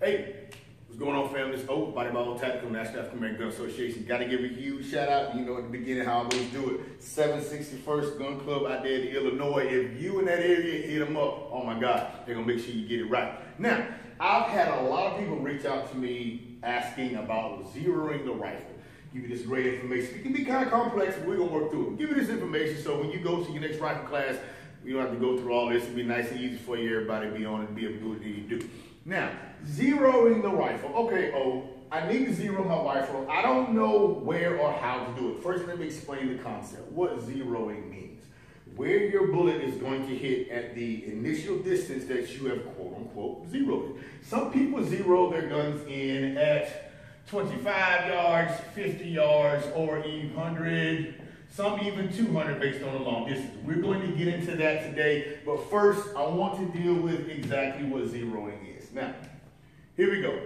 Hey, what's going on, family? It's O, Body Ball Tactical, National African American Gun Association. Got to give a huge shout out. You know, at the beginning, how I always do it. 761st Gun Club out there in Illinois. If you in that area, hit them up. Oh my God, they're gonna make sure you get it right. Now, I've had a lot of people reach out to me asking about zeroing the rifle. Give you this great information. It can be kind of complex, but we're gonna work through it. Give you this information so when you go to your next rifle class, you don't have to go through all this. It'll be nice and easy for you. Everybody be on it and be able to do what you do. Now, zeroing the rifle. Okay, I need to zero my rifle. I don't know where or how to do it. First, let me explain the concept. What zeroing means. Where your bullet is going to hit at the initial distance that you have quote-unquote zeroed. Some people zero their guns in at 25 yards, 50 yards, or 100. Some even 200 based on the long distance. We're going to get into that today, but first I want to deal with exactly what zeroing is. Now, here we go.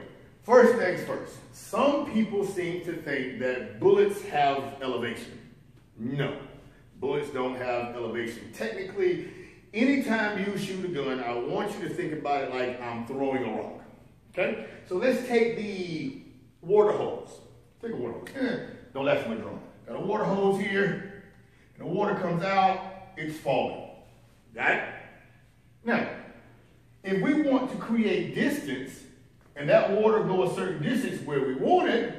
First things first. Some people seem to think that bullets have elevation. No, bullets don't have elevation. Technically, anytime you shoot a gun, I want you to think about it like I'm throwing a rock. Okay? So let's take the water hose. Take a water hose. Don't laugh at my drawing. Got a water hose here, and the water comes out, it's falling. Got it? Now, if we want to create distance, and that water go a certain distance where we want it,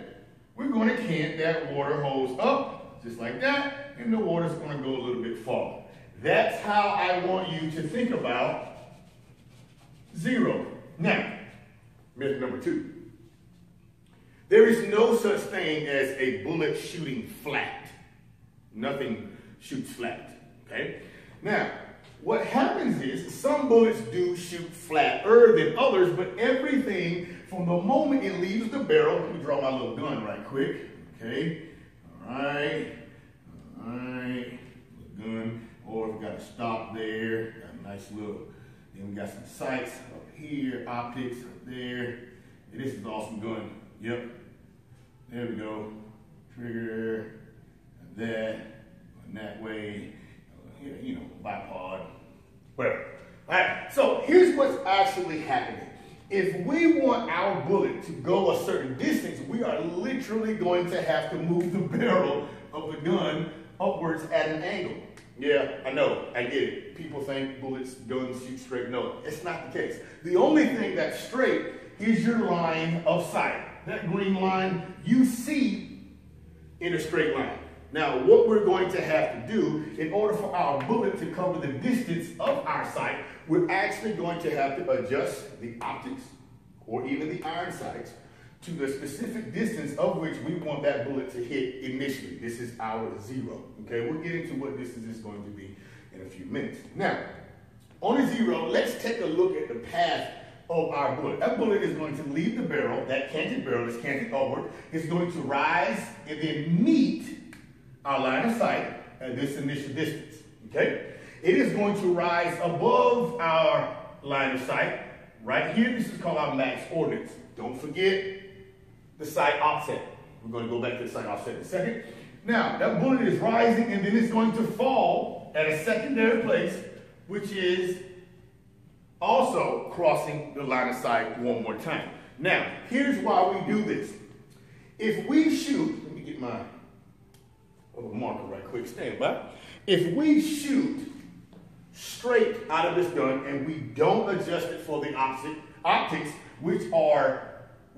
we're going to cant that water hose up, just like that, and the water's going to go a little bit farther. That's how I want you to think about zero. Now, myth number 2. There is no such thing as a bullet shooting flat. Nothing shoots flat, okay? Now, what happens is some bullets do shoot flatter than others, but everything from the moment it leaves the barrel, let me draw my little gun right quick, okay? All right, gun, or we got a stop there, got a nice little, then we got some sights up here, optics up there. And this is an awesome gun, yep. There we go, trigger, and that way, you know, bipod, whatever. All right, so here's what's actually happening. If we want our bullet to go a certain distance, we are literally going to have to move the barrel of the gun upwards at an angle. Yeah, I know, I get it. People think guns shoot straight. No, it's not the case. The only thing that's straight is your line of sight. That green line you see in a straight line. Now, what we're going to have to do in order for our bullet to cover the distance of our sight, we're actually going to have to adjust the optics or even the iron sights to the specific distance of which we want that bullet to hit initially. This is our zero. Okay, we'll get into what distance is going to be in a few minutes. Now, on a zero, let's take a look at the path of our bullet. That bullet is going to leave the barrel, that canted barrel is canted upward. It's going to rise and then meet our line of sight at this initial distance, okay? It is going to rise above our line of sight. Right here, this is called our max ordnance. Don't forget the sight offset. We're going to go back to the sight offset in a second. Now, that bullet is rising and then it's going to fall at a secondary place, which is also crossing the line of sight one more time. Now, here's why we do this. If we shoot, let me get my little marker right quick, stand by. If we shoot straight out of this gun and we don't adjust it for the optics, which are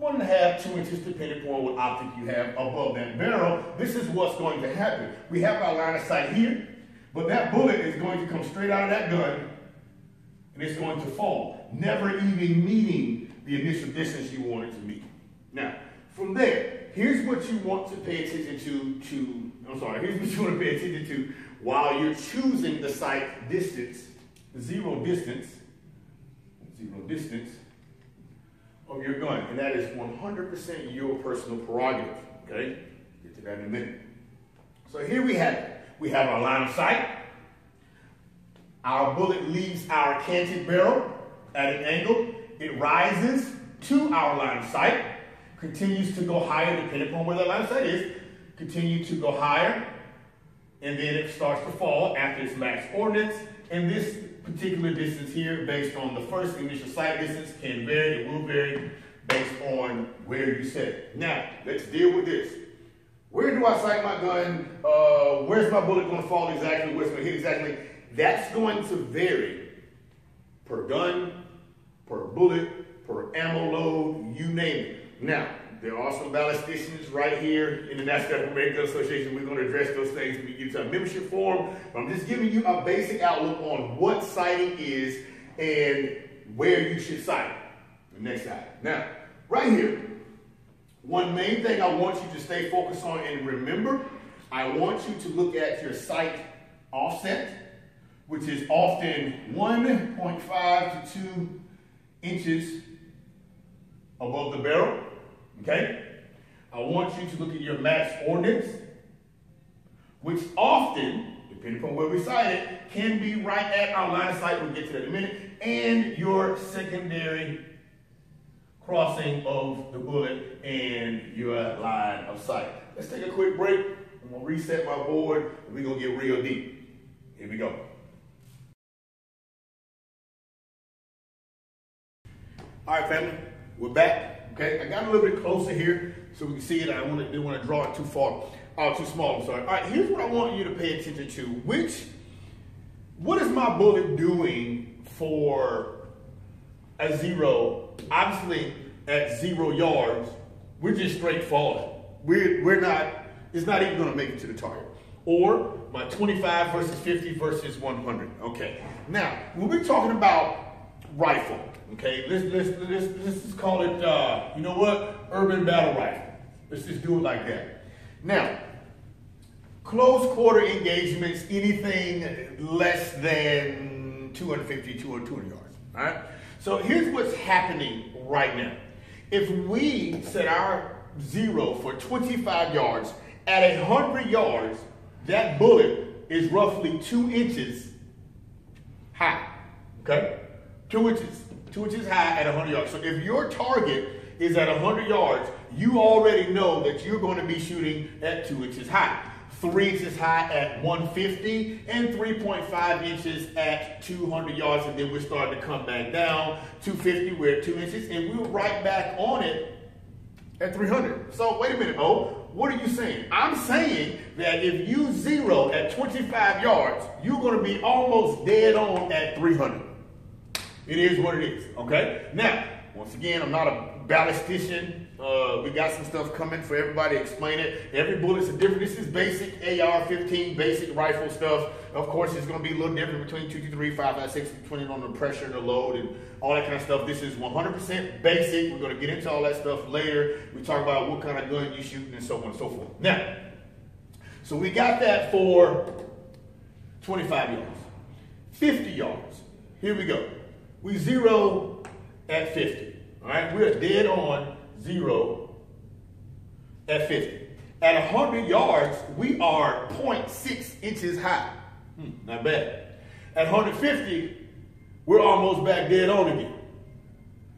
1.5 to 2 inches, depending upon what optic you have above that barrel, this is what's going to happen. We have our line of sight here, but that bullet is going to come straight out of that gun and it's going to fall, never even meeting the initial distance you want it to meet. Now, from there, here's what you want to pay attention here's what you want to pay attention to while you're choosing the sight distance, the zero distance of your gun. And that is 100% your personal prerogative, okay? Get to that in a minute. So here we have it. We have our line of sight. Our bullet leaves our canted barrel at an angle. It rises to our line of sight, continues to go higher depending upon where that line of sight is, continue to go higher, and then it starts to fall after its max ordnance. And this particular distance here, based on the first initial sight distance, can vary, it will vary based on where you set it. Now, let's deal with this. Where do I sight my gun? Where's my bullet going to fall exactly? Where's it going to hit exactly? That's going to vary per gun, per bullet, per ammo load, you name it. Now, there are some ballisticians right here in the National American Association. We're going to address those things when we get to a membership form. But I'm just giving you a basic outlook on what sighting is and where you should sight. The next slide. Now, right here, one main thing I want you to stay focused on and remember, I want you to look at your sight offset, which is often 1.5 to 2 inches above the barrel. Okay? I want you to look at your max ordnance, which often, depending upon where we sight it, can be right at our line of sight. We'll get to that in a minute. And your secondary crossing of the bullet and your line of sight. Let's take a quick break. I'm going to reset my board and we're going to get real deep. Here we go. All right, family, we're back. Okay, I got a little bit closer here so we can see it. I didn't want to draw it too far, too small. I'm sorry. All right, here's what I want you to pay attention to. What is my bullet doing for a zero? Obviously, at 0 yards, we're just straight falling. We're not. It's not even going to make it to the target. Or my 25 versus 50 versus 100. Okay. Now, when we're talking about rifle. Okay, let's just call it, you know what, urban battle rifle. Let's just do it like that. Now, close quarter engagements, anything less than 250, 200 yards, all right? So here's what's happening right now. If we set our zero for 25 yards, at 100 yards, that bullet is roughly 2 inches high, okay? 2 inches. 2 inches high at 100 yards. So if your target is at 100 yards, you already know that you're going to be shooting at 2 inches high. 3 inches high at 150 and 3.5 inches at 200 yards. And then we're starting to come back down. 250, we're at 2 inches. And we're right back on it at 300. So wait a minute, what are you saying? I'm saying that if you zero at 25 yards, you're going to be almost dead on at 300. It is what it is, okay? Now, once again, I'm not a ballistician. We got some stuff coming for everybody to explain it. Every bullet's a different. This is basic AR-15, basic rifle stuff. Of course, it's going to be a little different between 223, 5.56, depending on the pressure and the load and all that kind of stuff. This is 100% basic. We're going to get into all that stuff later. We talk about what kind of gun you're shooting and so on and so forth. Now, so we got that for 25 yards. 50 yards. Here we go. We zero at 50, all right? We're dead on zero at 50. At 100 yards, we are 0.6 inches high. Not bad. At 150, we're almost back dead on again,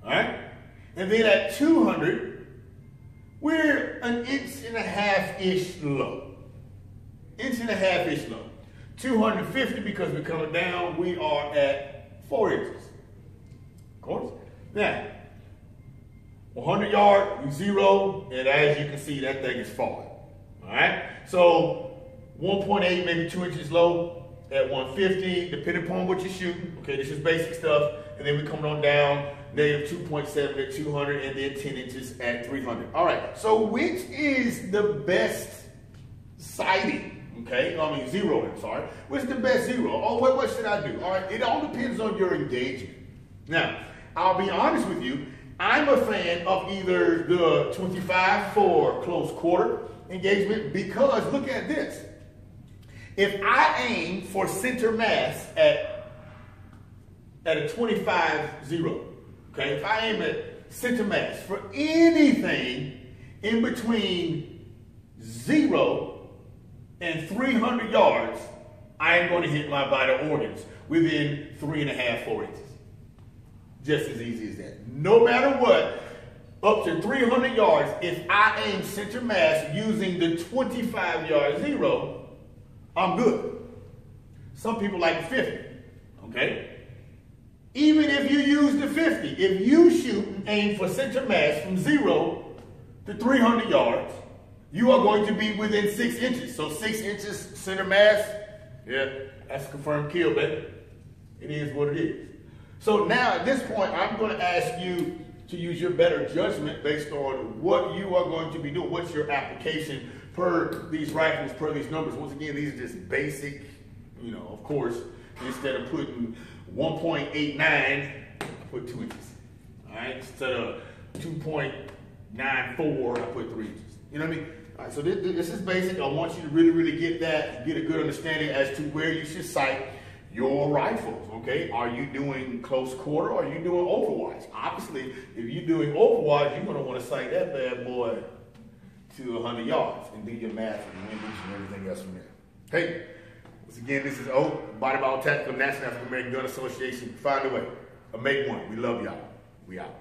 all right? And then at 200, we're an inch and a half-ish low. Inch and a half-ish low. 250, because we're coming down, we are at 4 inches. Of course. Now, 100 yard, we zero, and as you can see, that thing is falling. All right? So 1.8, maybe 2 inches low at 150, depending upon what you're shooting. Okay, this is basic stuff. And then we come on down, negative 2.7 at 200, and then 10 inches at 300. All right, so which is the best sighting? Okay, I mean zero, I'm sorry. What's the best zero? Oh, what should I do? All right, it all depends on your engagement. Now, I'll be honest with you, I'm a fan of either the 25 for close quarter engagement because look at this. If I aim for center mass at a 25-0, okay, if I aim at center mass for anything in between 0 and 300 yards, I am going to hit my vital organs within 3.5, 4 inches. Just as easy as that. No matter what, up to 300 yards, if I aim center mass using the 25-yard zero, I'm good. Some people like 50, okay? Even if you use use the 50. If you shoot and aim for center mass from 0 to 300 yards, you are going to be within 6 inches. So 6 inches center mass, yeah, that's a confirmed kill, baby. It is what it is. So now at this point, I'm going to ask you to use your better judgment based on what you are going to be doing. What's your application per these rifles, per these numbers? Once again, these are just basic, you know, of course, instead of putting 1.89, I put 2 inches. All right, instead of 2.94, I put 3 inches. You know what I mean? All right, so this is basic. I want you to really get that, get a good understanding as to where you should sight your rifles, okay? Are you doing close quarter or are you doing overwatch? Obviously, if you're doing overwatch, you're gonna wanna sight that bad boy to 100 yards and do your math and windage and everything else from there. Hey, once again, this is Body Ball Tactical National African American Gun Association. Find a way, or make one. We love y'all. We out.